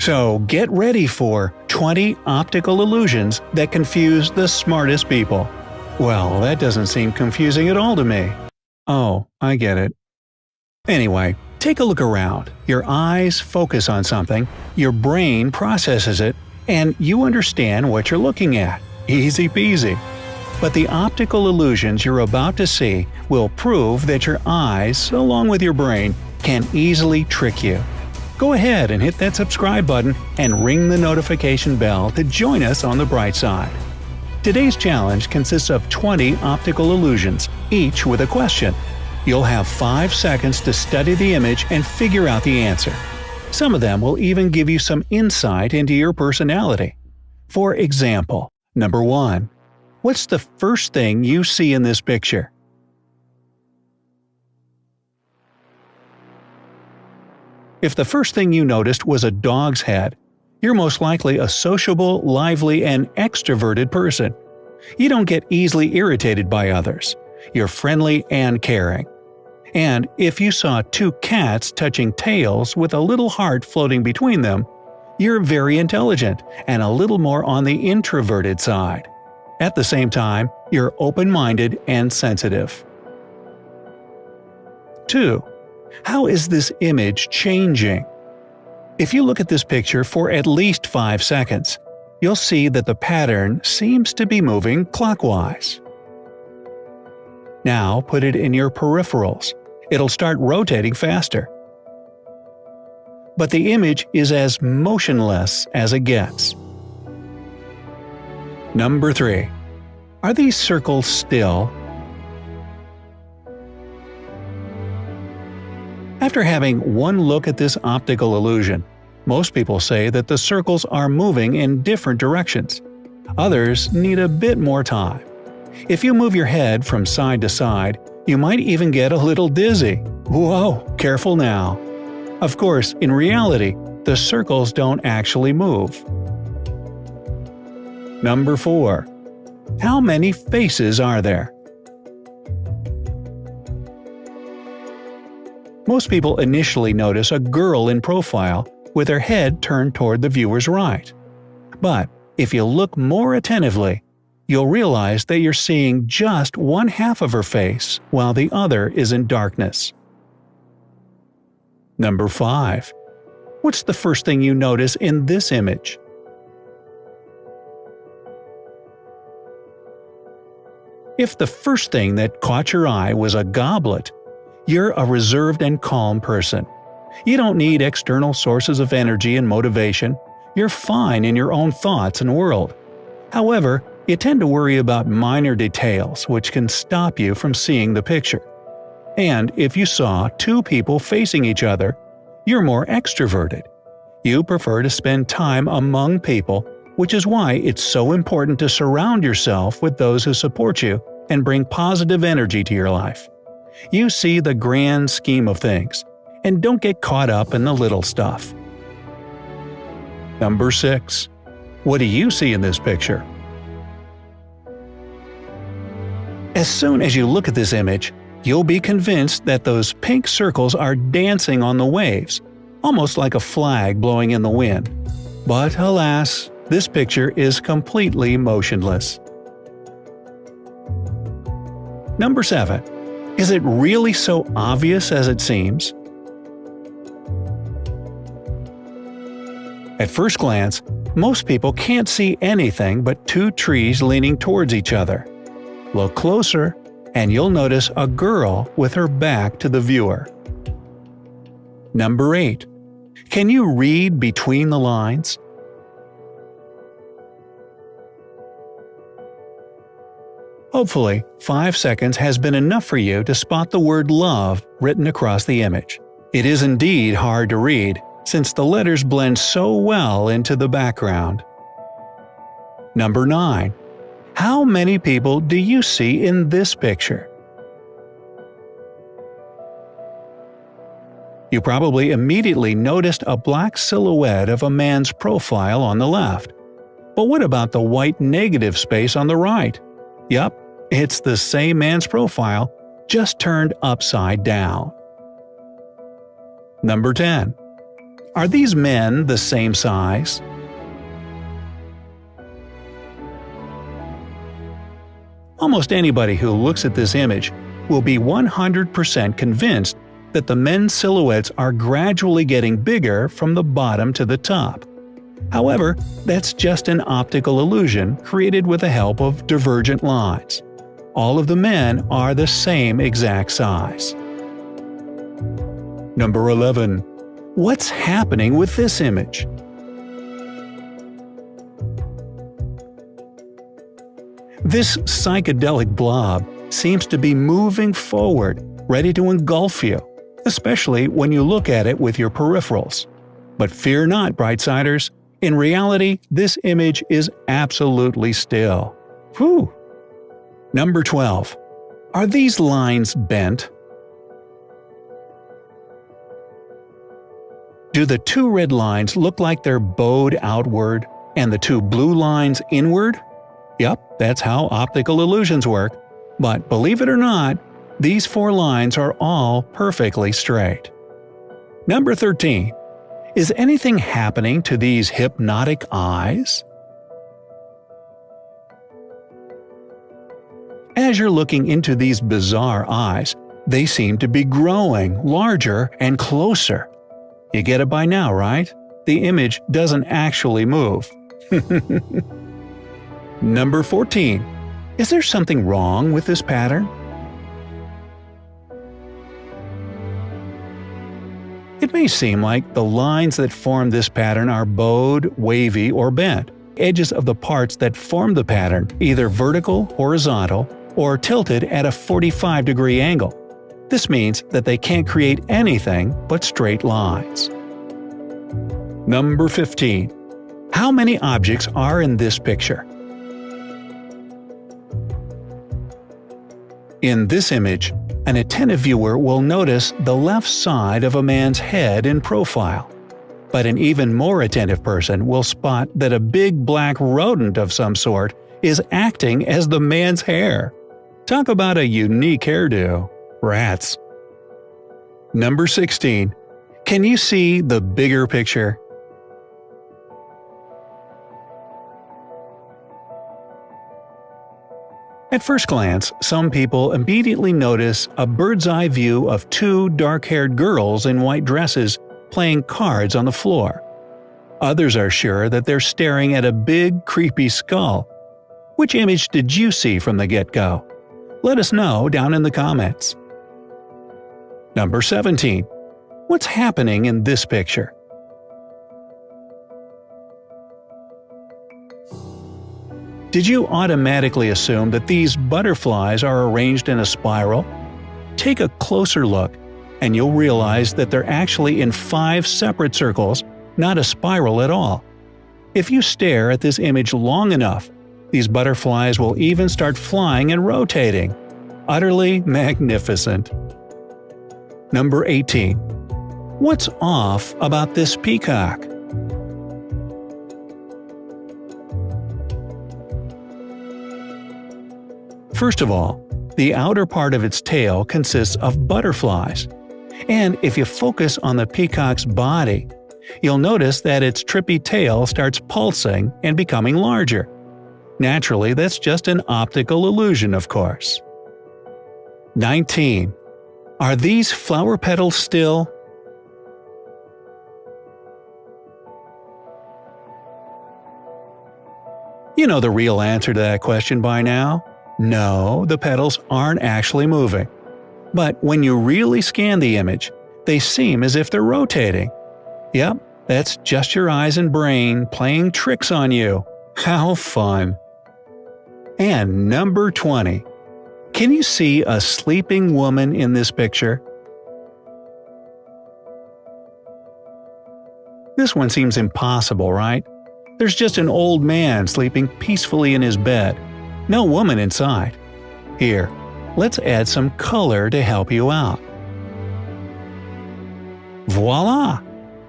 So get ready for 20 optical illusions that confuse the smartest people. Well, that doesn't seem confusing at all to me. Oh, I get it. Anyway, take a look around. Your eyes focus on something, your brain processes it, and you understand what you're looking at. Easy peasy. But the optical illusions you're about to see will prove that your eyes, along with your brain, can easily trick you. Go ahead and hit that subscribe button and ring the notification bell to join us on the bright side. Today's challenge consists of 20 optical illusions, each with a question. You'll have 5 seconds to study the image and figure out the answer. Some of them will even give you some insight into your personality. For example, number 1. What's the first thing you see in this picture? If the first thing you noticed was a dog's head, you're most likely a sociable, lively, and extroverted person. You don't get easily irritated by others. You're friendly and caring. And if you saw 2 cats touching tails with a little heart floating between them, you're very intelligent and a little more on the introverted side. At the same time, you're open-minded and sensitive. 2. How is this image changing? If you look at this picture for at least 5 seconds, you'll see that the pattern seems to be moving clockwise. Now put it in your peripherals. It'll start rotating faster. But the image is as motionless as it gets. Number 3. Are these circles still? After having one look at this optical illusion, most people say that the circles are moving in different directions. Others need a bit more time. If you move your head from side to side, you might even get a little dizzy. Whoa, careful now. Of course, in reality, the circles don't actually move. Number 4. How many faces are there? Most people initially notice a girl in profile with her head turned toward the viewer's right. But if you look more attentively, you'll realize that you're seeing just one half of her face while the other is in darkness. Number 5. What's the first thing you notice in this image? If the first thing that caught your eye was a goblet, you're a reserved and calm person. You don't need external sources of energy and motivation. You're fine in your own thoughts and world. However, you tend to worry about minor details which can stop you from seeing the picture. And if you saw 2 people facing each other, you're more extroverted. You prefer to spend time among people, which is why it's so important to surround yourself with those who support you and bring positive energy to your life. You see the grand scheme of things, and don't get caught up in the little stuff. Number 6. What do you see in this picture? As soon as you look at this image, you'll be convinced that those pink circles are dancing on the waves, almost like a flag blowing in the wind. But alas, this picture is completely motionless. Number 7. Is it really so obvious as it seems? At first glance, most people can't see anything but 2 trees leaning towards each other. Look closer, and you'll notice a girl with her back to the viewer. Number 8. Can you read between the lines? Hopefully, 5 seconds has been enough for you to spot the word love written across the image. It is indeed hard to read, since the letters blend so well into the background. Number 9. How many people do you see in this picture? You probably immediately noticed a black silhouette of a man's profile on the left. But what about the white negative space on the right? Yup, it's the same man's profile, just turned upside down. Number 10. Are these men the same size? Almost anybody who looks at this image will be 100% convinced that the men's silhouettes are gradually getting bigger from the bottom to the top. However, that's just an optical illusion created with the help of divergent lines. All of the men are the same exact size. Number 11. What's happening with this image? This psychedelic blob seems to be moving forward, ready to engulf you, especially when you look at it with your peripherals. But fear not, Brightsiders. In reality, this image is absolutely still. Whew! Number 12. Are these lines bent? Do the two red lines look like they're bowed outward, and the two blue lines inward? Yep, that's how optical illusions work. But believe it or not, these four lines are all perfectly straight. Number 13. Is anything happening to these hypnotic eyes? As you're looking into these bizarre eyes, they seem to be growing larger and closer. You get it by now, right? The image doesn't actually move. Number 14. Is there something wrong with this pattern? It may seem like the lines that form this pattern are bowed, wavy, or bent. Edges of the parts that form the pattern either vertical, horizontal, or tilted at a 45-degree angle. This means that they can't create anything but straight lines. Number 15. How many objects are in this picture? In this image, an attentive viewer will notice the left side of a man's head in profile. But an even more attentive person will spot that a big black rodent of some sort is acting as the man's hair. Talk about a unique hairdo. Rats. Number 16. Can you see the bigger picture? At first glance, some people immediately notice a bird's-eye view of two dark-haired girls in white dresses playing cards on the floor. Others are sure that they're staring at a big, creepy skull. Which image did you see from the get-go? Let us know down in the comments. Number 17. What's happening in this picture? Did you automatically assume that these butterflies are arranged in a spiral? Take a closer look, and you'll realize that they're actually in 5 separate circles, not a spiral at all. If you stare at this image long enough, these butterflies will even start flying and rotating. Utterly magnificent. Number 18. What's off about this peacock? First of all, the outer part of its tail consists of butterflies. And if you focus on the peacock's body, you'll notice that its trippy tail starts pulsing and becoming larger. Naturally, that's just an optical illusion, of course. 19. Are these flower petals still? You know the real answer to that question by now. No, the petals aren't actually moving. But when you really scan the image, they seem as if they're rotating. Yep, that's just your eyes and brain playing tricks on you. How fun! And number 20. Can you see a sleeping woman in this picture? This one seems impossible, right? There's just an old man sleeping peacefully in his bed. No woman inside. Here, let's add some color to help you out. Voila!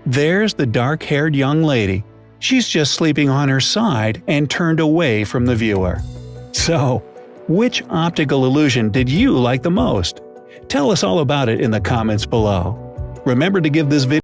There's the dark-haired young lady. She's just sleeping on her side and turned away from the viewer. So, which optical illusion did you like the most? Tell us all about it in the comments below. Remember to give this video